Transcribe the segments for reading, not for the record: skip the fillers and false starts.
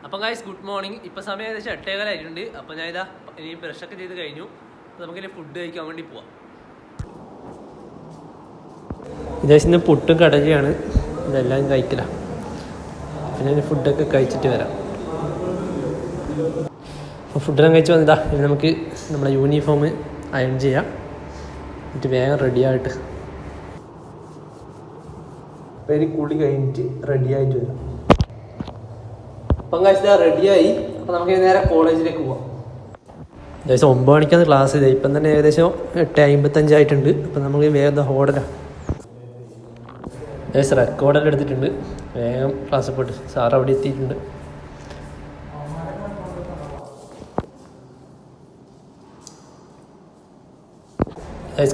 അപ്പം guys good morning. ഇപ്പം സമയം ഏകദേശം 8:15 അപ്പം ഞാൻ ഇനി ബ്രഷൊക്കെ ചെയ്ത് കഴിഞ്ഞു. അപ്പോൾ നമുക്കിനി ഫുഡ് കഴിക്കാൻ വേണ്ടി പോവാം. ഏകദേശം ഇന്ന് പുട്ടും കടലയാണ് ഇതെല്ലാം കഴിക്കില്ല. പിന്നെ ഞാൻ ഫുഡൊക്കെ കഴിച്ചിട്ട് വരാം. അപ്പോൾ ഫുഡെല്ലാം കഴിച്ച് വന്നതാ. ഇനി നമുക്ക് നമ്മുടെ യൂണിഫോം അയൺ ചെയ്യാം. എന്നിട്ട് വേഗം റെഡിയായിട്ട് അപ്പോൾ ഇനി കുളി കഴിഞ്ഞിട്ട് റെഡിയായിട്ട് വരാം. അപ്പം കഴിച്ചാൽ റെഡിയായി. അപ്പോൾ നമുക്ക് നേരെ കോളേജിലേക്ക് പോവാം. ഏകദേശം 9 മണിക്കാണ് ക്ലാസ് ചെയ്തത്. ഇപ്പം തന്നെ ഏകദേശം 8:55 ആയിട്ടുണ്ട്. അപ്പം നമുക്ക് വേഗം ഓടലാണ്. ഏകദേശം റെക്കോർഡെല്ലാം എടുത്തിട്ടുണ്ട്. വേഗം ക്ലാസ്സിൽ പോയിട്ട് സാർ അവിടെ എത്തിയിട്ടുണ്ട്.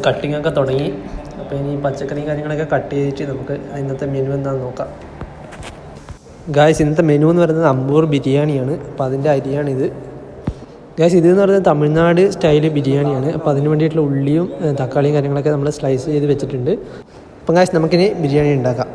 കട്ടിങ് ഒക്കെ തുടങ്ങി. അപ്പോൾ ഇനി പച്ചക്കറിയും കാര്യങ്ങളൊക്കെ കട്ട് ചെയ്തിട്ട് നമുക്ക് ഇന്നത്തെ മെനു എന്താണെന്ന് നോക്കാം. ഗായ്സ് ഇന്നത്തെ മെനു എന്ന് പറയുന്നത് അമ്പൂർ ബിരിയാണിയാണ്. അപ്പോൾ അതിൻ്റെ അരിയാണിത്. ഗായ്സ് ഇതെന്ന് പറയുന്നത് തമിഴ്നാട് സ്റ്റൈൽ ബിരിയാണിയാണ്. അപ്പോൾ അതിന് വേണ്ടിയിട്ടുള്ള ഉള്ളിയും തക്കാളിയും കാര്യങ്ങളൊക്കെ നമ്മൾ സ്ലൈസ് ചെയ്ത് വെച്ചിട്ടുണ്ട്. അപ്പം ഗായ്സ് നമുക്കിനി ബിരിയാണി ഉണ്ടാക്കാം.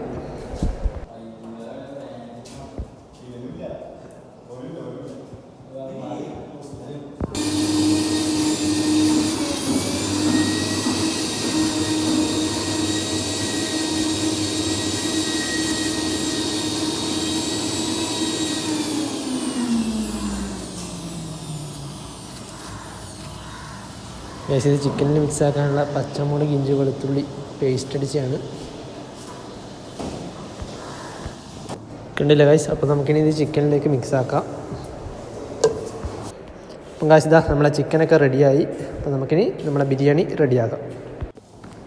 ഗൈസ് ഇത് ചിക്കനിൽ മിക്സ് ആക്കാനുള്ള പച്ചമുളക് ഇഞ്ചി വെളുത്തുള്ളി പേസ്റ്റ് അടിച്ചാണ്. കണ്ടില്ല ഗൈസ്. അപ്പോൾ നമുക്കിനി ഇത് ചിക്കനിലേക്ക് മിക്സ് ആക്കാം. അപ്പം ഗൈസ് ഇതാ നമ്മളെ ചിക്കനൊക്കെ റെഡിയായി. അപ്പോൾ നമുക്കിനി നമ്മളെ ബിരിയാണി റെഡിയാക്കാം.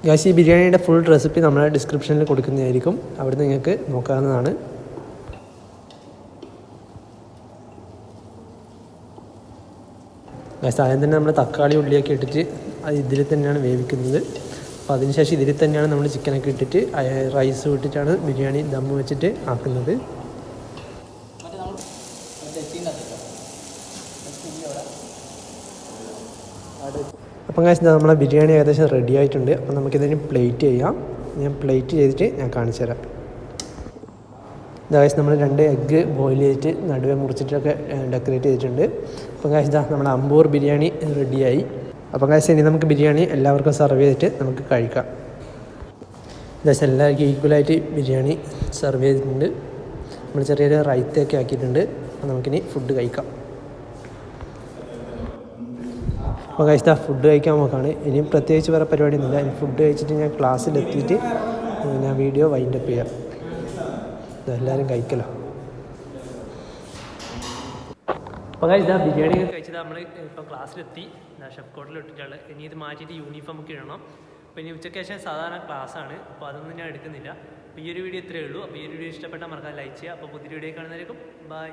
ഗൈസ് ഈ ബിരിയാണിയുടെ ഫുൾ റെസിപ്പി നമ്മളെ ഡിസ്ക്രിപ്ഷനിൽ കൊടുക്കുന്നതായിരിക്കും. അവിടെ നിങ്ങൾക്ക് നോക്കാവുന്നതാണ്. ഗൈസ് ആദ്യം തന്നെ നമ്മൾ തക്കാളി ഉള്ളിയൊക്കെ ഇട്ടിട്ട് അത് ഇതിൽ തന്നെയാണ് വേവിക്കുന്നത്. അപ്പോൾ അതിനുശേഷം ഇതിൽ തന്നെയാണ് നമ്മൾ ചിക്കനൊക്കെ ഇട്ടിട്ട് റൈസ് ഇട്ടിട്ടാണ് ബിരിയാണി ദമ്മ് വെച്ചിട്ട് ആക്കുന്നത്. അപ്പം ഗൈസ് നമ്മളെ ബിരിയാണി ഏകദേശം റെഡി ആയിട്ടുണ്ട്. അപ്പം നമുക്കിതിന് പ്ലേറ്റ് ചെയ്യാം. ഞാൻ പ്ലേറ്റ് ചെയ്തിട്ട് ഞാൻ കാണിച്ചു തരാം. ഗൈസ് നമ്മൾ 2 എഗ്ഗ് ബോയിൽ ചെയ്തിട്ട് നടുവെ മുറിച്ചിട്ടൊക്കെ ഡെക്കറേറ്റ് ചെയ്തിട്ടുണ്ട്. അപ്പം ഗൈസ് നമ്മുടെ അമ്പൂർ ബിരിയാണി റെഡിയായി. അപ്പം ഗൈസ് ഇനി നമുക്ക് ബിരിയാണി എല്ലാവർക്കും സെർവ് ചെയ്തിട്ട് നമുക്ക് കഴിക്കാം. ഗൈസ് എല്ലാവർക്കും ഈക്വലായിട്ട് ബിരിയാണി സെർവ് ചെയ്തിട്ടുണ്ട്. നമ്മൾ ചെറിയൊരു റൈത്തൊക്കെ ആക്കിയിട്ടുണ്ട്. അപ്പം നമുക്കിനി ഫുഡ് കഴിക്കാം. അപ്പോൾ ഗൈസ് ഫുഡ് കഴിക്കാൻ നോക്കുകയാണ്. ഇനിയും പ്രത്യേകിച്ച് വേറെ പരിപാടിയൊന്നുമില്ല. ഇനി ഫുഡ് കഴിച്ചിട്ട് ഞാൻ ക്ലാസ്സിലെത്തിയിട്ട് ഞാൻ വീഡിയോ വൈൻഡപ്പ് ചെയ്യാം. എല്ലാവരും കഴിക്കലോ. അപ്പോൾ കഴിച്ചാൽ ബിരിയാണി ഒക്കെ കഴിച്ചത് നമ്മൾ ഇപ്പോൾ ക്ലാസ്സിലെത്തി. ഷെഫ് കോട്ടിൽ ഇട്ടിട്ടാണ്. ഇനി ഇത് മാറ്റിയിട്ട് യൂണിഫോം ഒക്കെ ഇടണം. അപ്പോൾ ഇനി ഉച്ചയ്ക്ക് ശേഷം സാധാരണ ക്ലാസ്സാണ്. അപ്പോൾ അതൊന്നും ഞാൻ എടുക്കുന്നില്ല. അപ്പോൾ ഈ ഒരു വീഡിയോ ഇത്രയേ ഉള്ളൂ. അപ്പോൾ ഈ ഒരു വീഡിയോ ഇഷ്ടപ്പെട്ടാൽ മറക്കാൻ ലൈക്ക് ചെയ്യുക. അപ്പോൾ പുതിയ വീഡിയോ കാണുന്നതായിരിക്കും. ബൈ.